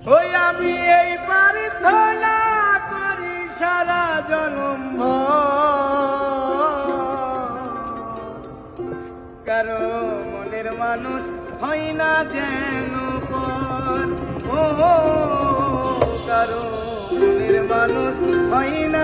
ওই আমি এই প্রার্থনা করি সারা জনম কারো মনের মানুষ হয় না যেন পর, ও কারো মনের মানুষ হয় না